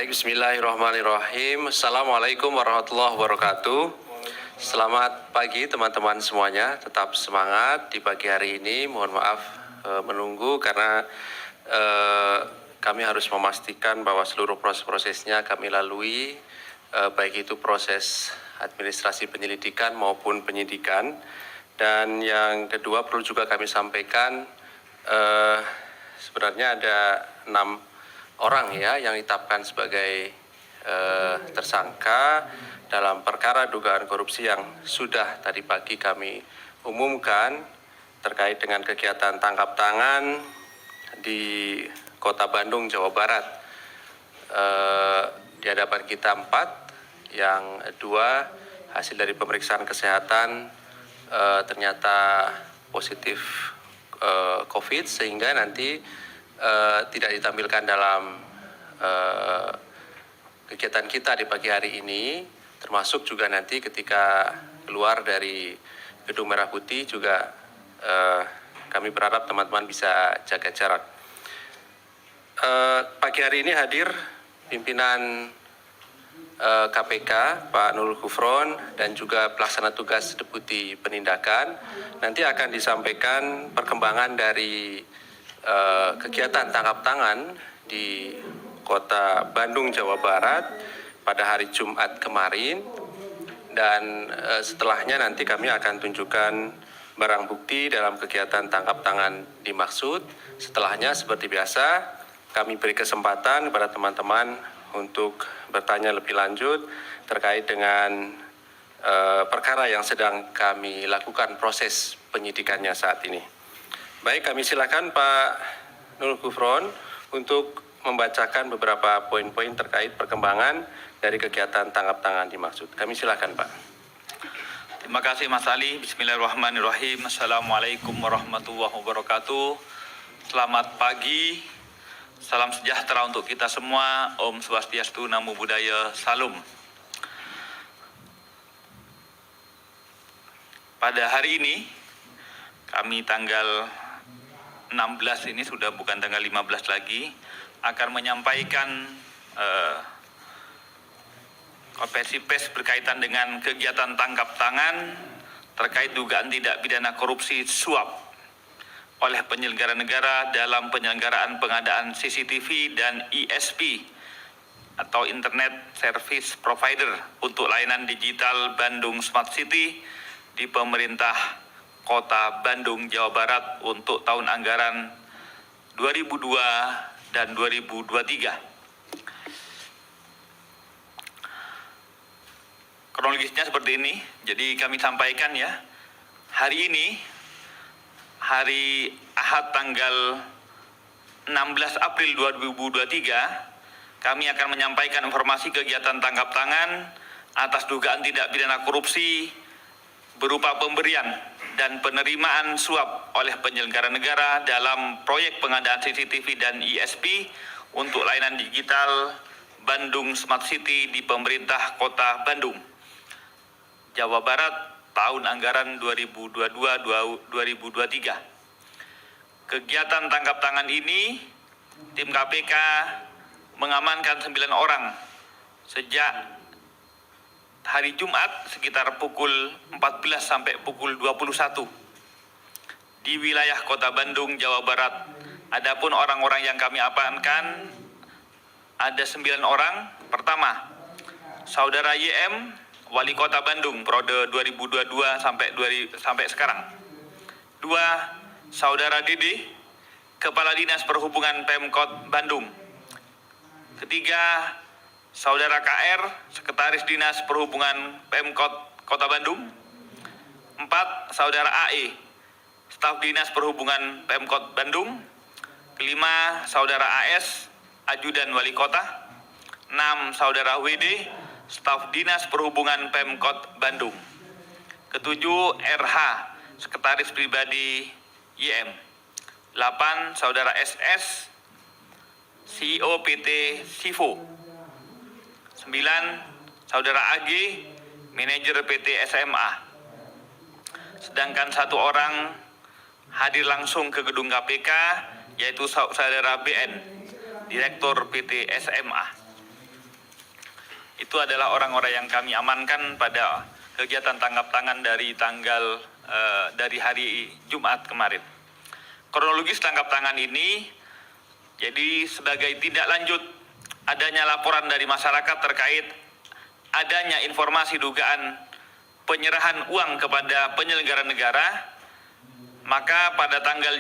Baik, bismillahirrahmanirrahim. Assalamualaikum warahmatullahi wabarakatuh. Selamat pagi teman-teman semuanya. Tetap semangat di pagi hari ini. Mohon maaf menunggu karena kami harus memastikan bahwa seluruh proses-prosesnya kami lalui, baik itu proses administrasi penyelidikan maupun penyidikan. Dan yang kedua perlu juga kami sampaikan, sebenarnya ada 6 orang ya yang ditetapkan sebagai tersangka dalam perkara dugaan korupsi yang sudah tadi pagi kami umumkan terkait dengan kegiatan tangkap tangan di Kota Bandung, Jawa Barat. Di hadapan kita 4, yang 2 hasil dari pemeriksaan kesehatan ternyata positif COVID, sehingga nanti tidak ditampilkan dalam kegiatan kita di pagi hari ini, termasuk juga nanti ketika keluar dari Gedung Merah Putih juga kami berharap teman-teman bisa jaga jarak. Pagi hari ini hadir pimpinan KPK Pak Nurul Gufron dan juga pelaksana tugas Deputi Penindakan. Nanti akan disampaikan perkembangan dari kegiatan tangkap tangan di Kota Bandung, Jawa Barat pada hari Jumat kemarin, dan setelahnya nanti kami akan tunjukkan barang bukti dalam kegiatan tangkap tangan dimaksud. Setelahnya seperti biasa kami beri kesempatan kepada teman-teman untuk bertanya lebih lanjut terkait dengan perkara yang sedang kami lakukan proses penyidikannya saat ini. Baik, kami silakan Pak Nurul Gufron untuk membacakan beberapa poin-poin terkait perkembangan dari kegiatan tangkap tangan dimaksud. Kami silakan Pak. Terima kasih Mas Ali. Bismillahirrahmanirrahim. Assalamualaikum warahmatullahi wabarakatuh. Selamat pagi. Salam sejahtera untuk kita semua. Om Swastiastu, Namo Buddhaya, Salam. Pada hari ini, kami tanggal 16 ini sudah bukan tanggal 15 lagi, akan menyampaikan konferensi pers berkaitan dengan kegiatan tangkap tangan terkait dugaan tindak pidana korupsi suap oleh penyelenggara negara dalam penyelenggaraan pengadaan CCTV dan ISP atau Internet Service Provider untuk layanan digital Bandung Smart City di pemerintah Kota Bandung, Jawa Barat untuk tahun anggaran 2002 dan 2023. Kronologisnya seperti ini. Jadi kami sampaikan ya, hari ini, hari Ahad tanggal 16 April 2023, kami akan menyampaikan informasi kegiatan tangkap tangan atas dugaan tindak pidana korupsi berupa pemberian dan penerimaan suap oleh penyelenggara negara dalam proyek pengadaan CCTV dan ISP untuk layanan digital Bandung Smart City di pemerintah Kota Bandung, Jawa Barat tahun anggaran 2022-2023. Kegiatan tangkap tangan ini, tim KPK mengamankan 9 orang sejak hari Jumat sekitar pukul 14 sampai pukul 21 di wilayah Kota Bandung, Jawa Barat. Adapun orang-orang yang kami amankan ada 9 orang. Pertama, Saudara YM, Wali Kota Bandung periode 2022 sampai sekarang. 2, Saudara Dede, Kepala Dinas Perhubungan Pemkot Bandung. Ketiga, Saudara KR, Sekretaris Dinas Perhubungan Pemkot Kota Bandung. 4, Saudara AE, Staf Dinas Perhubungan Pemkot Bandung. 5, Saudara AS, Ajudan Wali Kota. 6, Saudara WD, Staf Dinas Perhubungan Pemkot Bandung. 7, RH, Sekretaris Pribadi YM. 8, Saudara SS, CEO PT Sivo. 9, Saudara AG, Manajer PT SMA. Sedangkan 1 orang hadir langsung ke gedung KPK, yaitu Saudara BN, Direktur PT SMA. Itu adalah orang-orang yang kami amankan pada kegiatan tangkap tangan dari dari hari Jumat kemarin. Kronologis tangkap tangan ini, jadi sebagai tindak lanjut adanya laporan dari masyarakat terkait adanya informasi dugaan penyerahan uang kepada penyelenggara negara, maka pada tanggal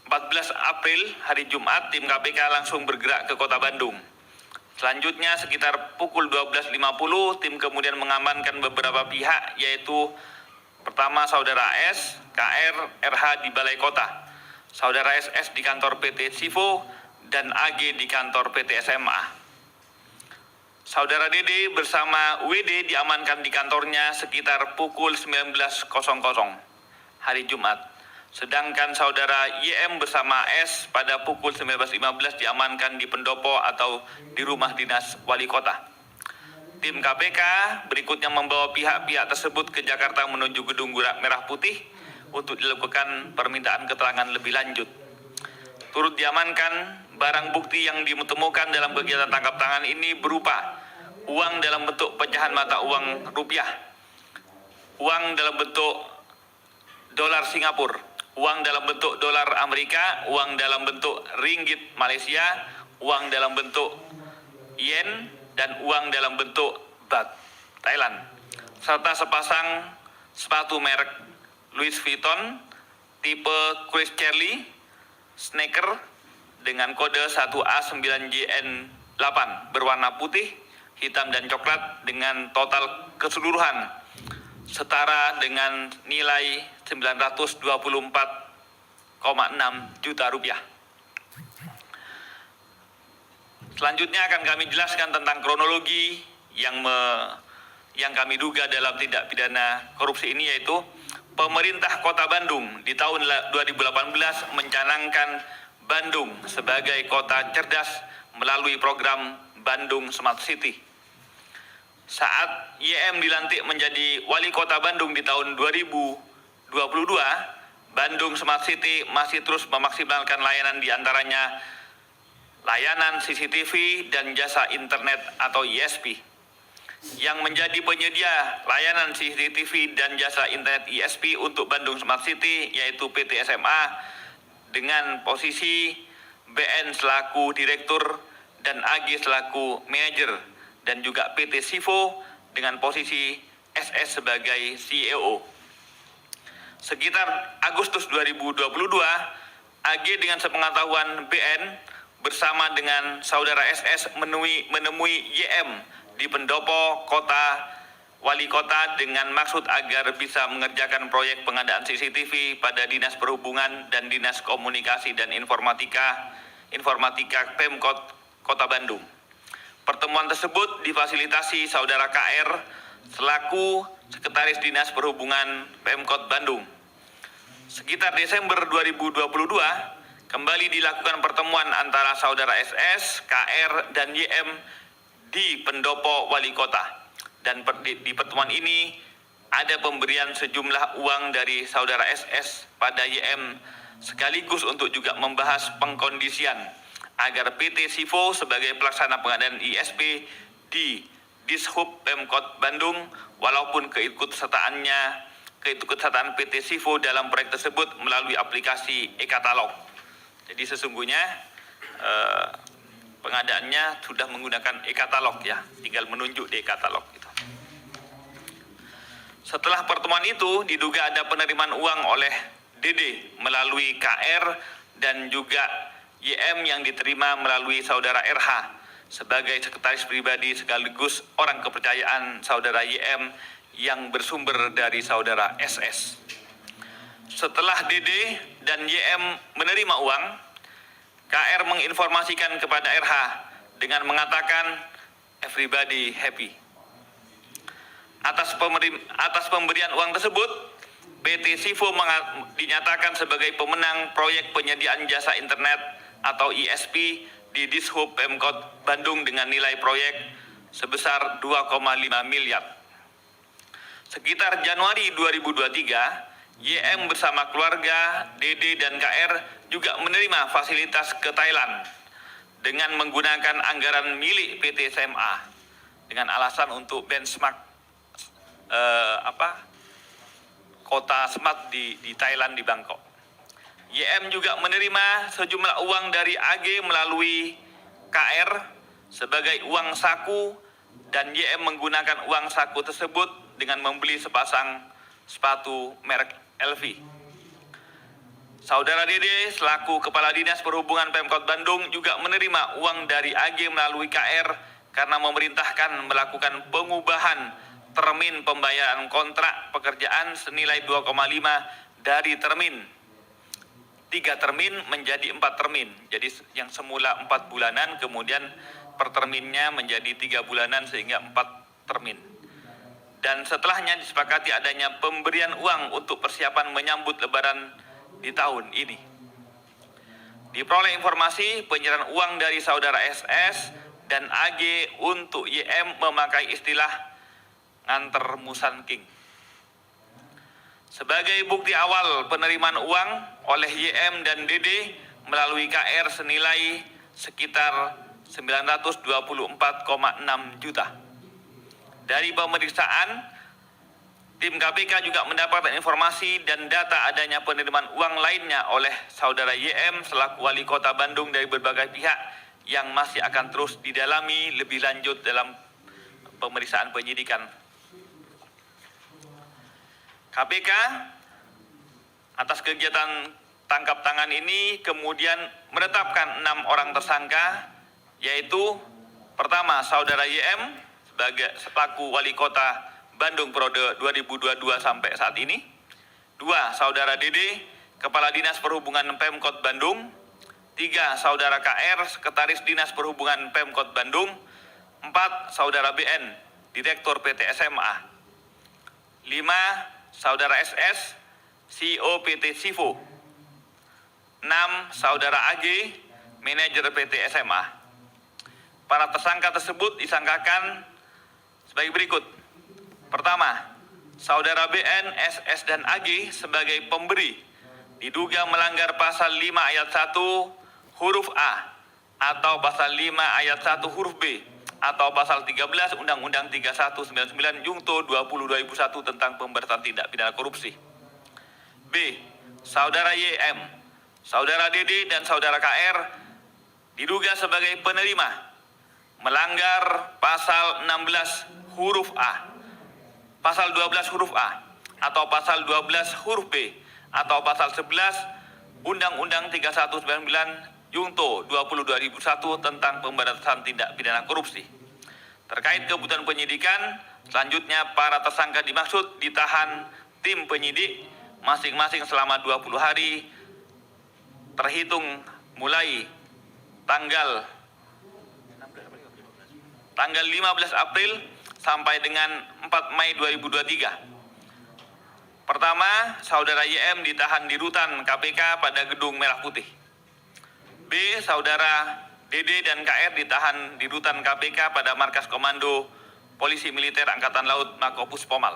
14 April hari Jumat tim KPK langsung bergerak ke Kota Bandung. Selanjutnya sekitar pukul 12.50 tim kemudian mengamankan beberapa pihak, yaitu pertama saudara S, KR, RH di Balai Kota, saudara SS di kantor PT Sivo, dan AG di kantor PT SMA. Saudara DD bersama WD diamankan di kantornya sekitar pukul 19.00 hari Jumat. Sedangkan saudara YM bersama S pada pukul 19.15 diamankan di pendopo atau di rumah dinas wali kota. Tim KPK berikutnya membawa pihak-pihak tersebut ke Jakarta menuju Gedung Merah Putih untuk dilakukan permintaan keterangan lebih lanjut. Turut diamankan barang bukti yang ditemukan dalam kegiatan tangkap tangan ini berupa uang dalam bentuk pecahan mata uang rupiah, uang dalam bentuk dolar Singapura, uang dalam bentuk dolar Amerika, uang dalam bentuk ringgit Malaysia, uang dalam bentuk yen, dan uang dalam bentuk baht Thailand, serta sepasang sepatu merek Louis Vuitton tipe Chris Charlie sneaker dengan kode 1A9JN8 berwarna putih, hitam, dan coklat dengan total keseluruhan setara dengan nilai 924,6 juta rupiah. Selanjutnya akan kami jelaskan tentang kronologi yang kami duga dalam tindak pidana korupsi ini, yaitu pemerintah Kota Bandung di tahun 2018 mencanangkan Bandung sebagai kota cerdas melalui program Bandung Smart City. Saat YM dilantik menjadi wali kota Bandung di tahun 2022, Bandung Smart City masih terus memaksimalkan layanan diantaranya layanan CCTV dan jasa internet atau ISP. Yang menjadi penyedia layanan CCTV dan jasa internet ISP untuk Bandung Smart City yaitu PT SMA dengan posisi BN selaku direktur dan AG selaku manajer, dan juga PT Sivo dengan posisi SS sebagai CEO. Sekitar Agustus 2022, AG dengan sepengetahuan BN bersama dengan saudara SS menemui YM di pendopo wali kota dengan maksud agar bisa mengerjakan proyek pengadaan CCTV pada Dinas Perhubungan dan Dinas Komunikasi dan Informatika Pemkot Kota Bandung. Pertemuan tersebut difasilitasi saudara KR selaku Sekretaris Dinas Perhubungan Pemkot Bandung. Sekitar Desember 2022, kembali dilakukan pertemuan antara saudara SS, KR, dan YM di pendopo wali kota. Dan di pertemuan ini ada pemberian sejumlah uang dari saudara SS pada YM sekaligus untuk juga membahas pengkondisian agar PT Sivo sebagai pelaksana pengadaan ISP di Dishub Pemkot Bandung walaupun keikutsertaan PT Sivo dalam proyek tersebut melalui aplikasi e-katalog. Jadi sesungguhnya pengadaannya sudah menggunakan e-katalog ya, tinggal menunjuk di e-katalog gitu. Setelah pertemuan itu diduga ada penerimaan uang oleh DD melalui KR dan juga YM yang diterima melalui saudara RH sebagai sekretaris pribadi sekaligus orang kepercayaan saudara YM yang bersumber dari saudara SS. Setelah DD dan YM menerima uang, KR menginformasikan kepada RH dengan mengatakan everybody happy. Atas pemberian uang tersebut, PT Sivo dinyatakan sebagai pemenang proyek penyediaan jasa internet atau ISP di Dishub Pemkot Bandung dengan nilai proyek sebesar 2,5 miliar. Sekitar Januari 2023, YM bersama keluarga, DD dan KR juga menerima fasilitas ke Thailand dengan menggunakan anggaran milik PT SMA. dengan alasan untuk benchmark kota smart di Thailand, di Bangkok. YM juga menerima sejumlah uang dari AG melalui KR sebagai uang saku, dan YM menggunakan uang saku tersebut dengan membeli sepasang sepatu merek LV. Saudara Dede selaku Kepala Dinas Perhubungan Pemkot Bandung juga menerima uang dari AG melalui KR karena memerintahkan melakukan pengubahan termin pembayaran kontrak pekerjaan senilai 2,5 dari termin 3 termin menjadi 4 termin. Jadi yang semula 4 bulanan kemudian per terminnya menjadi 3 bulanan sehingga 4 termin. Dan setelahnya disepakati adanya pemberian uang untuk persiapan menyambut Lebaran di tahun ini. Diperoleh informasi penyerahan uang dari saudara SS dan AG untuk YM memakai istilah nganter Musan King. Sebagai bukti awal penerimaan uang oleh YM dan DD melalui KR senilai sekitar 924,6 juta. Dari pemeriksaan, tim KPK juga mendapatkan informasi dan data adanya penerimaan uang lainnya oleh saudara YM selaku Wali Kota Bandung dari berbagai pihak yang masih akan terus didalami lebih lanjut dalam pemeriksaan penyidikan. KPK atas kegiatan tangkap tangan ini kemudian menetapkan 6 orang tersangka, yaitu pertama saudara YM sebagai selaku Wali Kota Bandung periode 2022 sampai saat ini. 2. Saudara Dede, Kepala Dinas Perhubungan Pemkot Bandung. 3. Saudara KR, Sekretaris Dinas Perhubungan Pemkot Bandung. 4. Saudara BN, Direktur PT SMA. 5. Saudara SS, CEO PT Sivo. 6. Saudara AG, Manajer PT SMA. Para tersangka tersebut disangkakan sebagai berikut. Pertama, saudara BN, SS, dan AG sebagai pemberi diduga melanggar pasal 5 ayat 1 huruf A atau pasal 5 ayat 1 huruf B atau pasal 13 Undang-Undang 3199 Jungto 20/2001 tentang pemberantasan tindak pidana korupsi. B. Saudara YM, saudara DD, dan saudara KR diduga sebagai penerima melanggar pasal 16 huruf A, pasal 12 huruf A, atau pasal 12 huruf B, atau pasal 11 Undang-Undang 3199 Jungto 20/2001 tentang pemberantasan tindak pidana korupsi. Terkait kebutuhan penyidikan, selanjutnya para tersangka dimaksud ditahan tim penyidik masing-masing selama 20 hari terhitung mulai tanggal 15 April sampai dengan 4 Mei 2023. Pertama, saudara YM ditahan di rutan KPK pada Gedung Merah Putih. B. Saudara DD dan KR ditahan di rutan KPK pada Markas Komando Polisi Militer Angkatan Laut Makopus Pomal.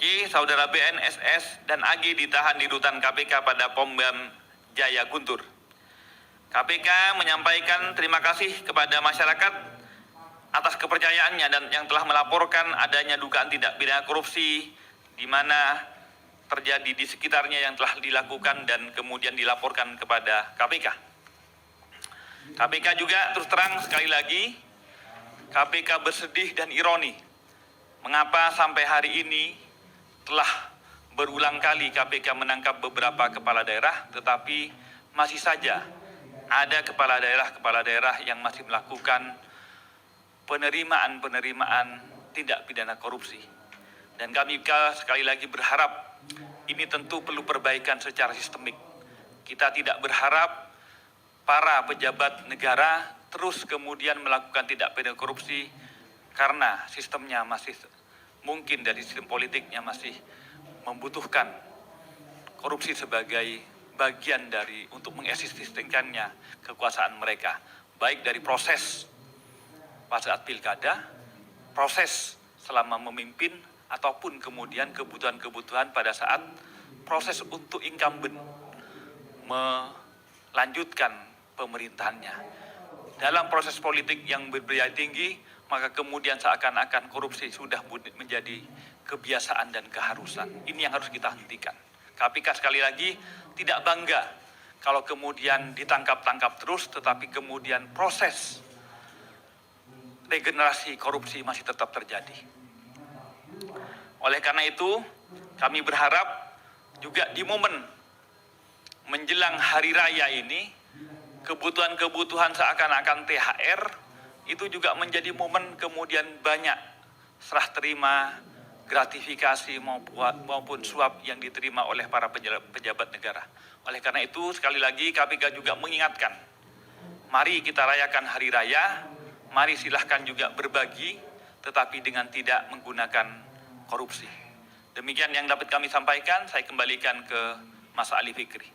C. Saudara BN, SS, dan AG ditahan di rutan KPK pada Pom-Bam Jaya Guntur. KPK menyampaikan terima kasih kepada masyarakat atas kepercayaannya dan yang telah melaporkan adanya dugaan tindak pidana korupsi di mana terjadi di sekitarnya yang telah dilakukan dan kemudian dilaporkan kepada KPK. KPK juga terus terang sekali lagi, KPK bersedih dan ironi mengapa sampai hari ini telah berulang kali KPK menangkap beberapa kepala daerah, tetapi masih saja ada kepala daerah yang masih melakukan penerimaan tindak pidana korupsi. Dan kami sekali lagi berharap ini tentu perlu perbaikan secara sistemik. Kita tidak berharap para pejabat negara terus kemudian melakukan tindak pidana korupsi karena sistemnya masih mungkin dari sistem politiknya masih membutuhkan korupsi sebagai bagian dari untuk mengeksistingkannya kekuasaan mereka, baik dari proses pada saat pilkada, proses selama memimpin, ataupun kemudian kebutuhan-kebutuhan pada saat proses untuk incumbent melanjutkan pemerintahannya. dalam proses politik yang berbiaya tinggi, maka kemudian seakan-akan korupsi sudah menjadi kebiasaan dan keharusan. Ini yang harus kita hentikan. KPK sekali lagi tidak bangga kalau kemudian ditangkap-tangkap terus, tetapi kemudian proses regenerasi korupsi masih tetap terjadi. Oleh karena itu, kami berharap juga di momen menjelang hari raya ini, kebutuhan-kebutuhan seakan-akan THR itu juga menjadi momen kemudian banyak serah terima, gratifikasi maupun suap yang diterima oleh para pejabat negara. Oleh karena itu, sekali lagi KPK juga mengingatkan, mari kita rayakan hari raya, mari silahkan juga berbagi, tetapi dengan tidak menggunakan korupsi. Demikian yang dapat kami sampaikan, saya kembalikan ke Mas Ali Fikri.